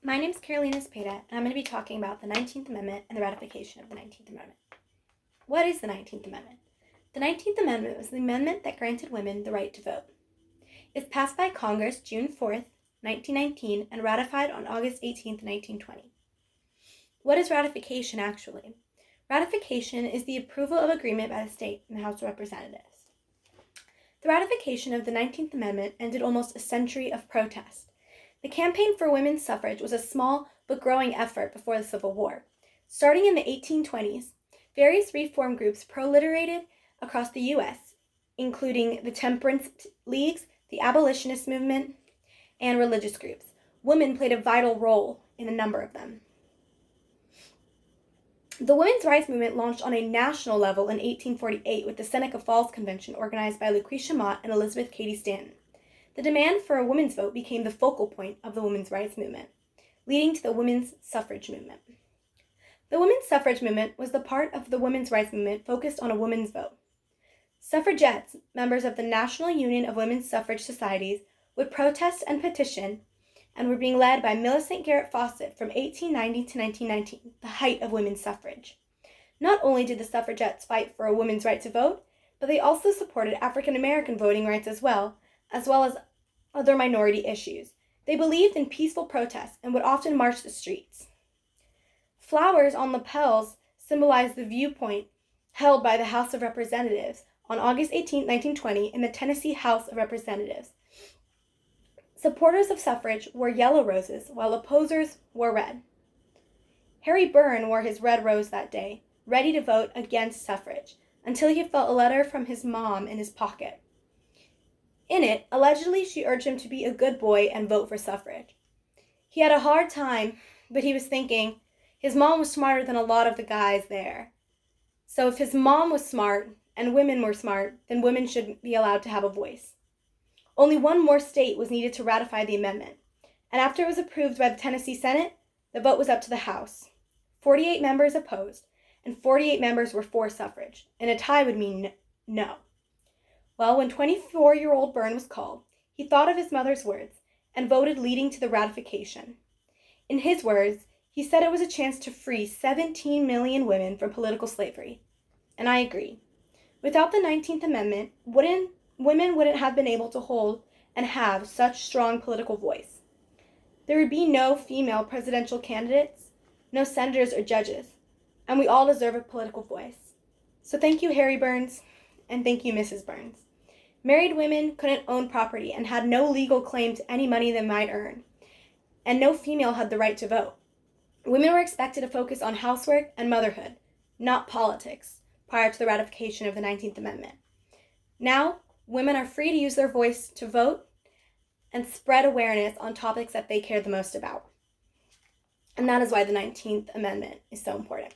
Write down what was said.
My name is Carolina Speda, and I'm going to be talking about the 19th Amendment and the ratification of the 19th Amendment. What is the 19th Amendment? The 19th Amendment was the amendment that granted women the right to vote. It was passed by Congress June 4th, 1919, and ratified on August 18th, 1920. What is ratification actually? Ratification is the approval of agreement by the state in the House of Representatives. The ratification of the 19th Amendment ended almost a century of protest. The campaign for women's suffrage was a small but growing effort before the Civil War. Starting in the 1820s, various reform groups proliferated across the U.S., including the temperance leagues, the abolitionist movement, and religious groups. Women played a vital role in a number of them. The women's rights movement launched on a national level in 1848 with the Seneca Falls Convention organized by Lucretia Mott and Elizabeth Cady Stanton. The demand for a women's vote became the focal point of the women's rights movement, leading to the women's suffrage movement. The women's suffrage movement was the part of the women's rights movement focused on a women's vote. Suffragettes, members of the National Union of Women's Suffrage Societies, would protest and petition and were being led by Millicent Garrett Fawcett from 1890 to 1919, the height of women's suffrage. Not only did the suffragettes fight for a woman's right to vote, but they also supported African American voting rights as well as other minority issues. They believed in peaceful protests and would often march the streets. Flowers on lapels symbolized the viewpoint held by the House of Representatives on August 18, 1920, in the Tennessee House of Representatives. Supporters of suffrage wore yellow roses, while opposers wore red. Harry Byrne wore his red rose that day, ready to vote against suffrage, until he felt a letter from his mom in his pocket. In it, allegedly, she urged him to be a good boy and vote for suffrage. He had a hard time, but he was thinking his mom was smarter than a lot of the guys there. So if his mom was smart and women were smart, then women should be allowed to have a voice. Only one more state was needed to ratify the amendment, and after it was approved by the Tennessee Senate, the vote was up to the House. 48 members opposed, and 48 members were for suffrage, and a tie would mean no. Well, when 24-year-old Byrne was called, he thought of his mother's words and voted, leading to the ratification. In his words, he said it was a chance to free 17 million women from political slavery. And I agree. Without the 19th Amendment, women wouldn't have been able to hold and have such strong political voice. There would be no female presidential candidates, no senators or judges, and we all deserve a political voice. So thank you, Harry Burns, and thank you, Mrs. Burns. Married women couldn't own property and had no legal claim to any money they might earn, and no female had the right to vote. Women were expected to focus on housework and motherhood, not politics, prior to the ratification of the 19th Amendment. Now, women are free to use their voice to vote and spread awareness on topics that they care the most about. And that is why the 19th Amendment is so important.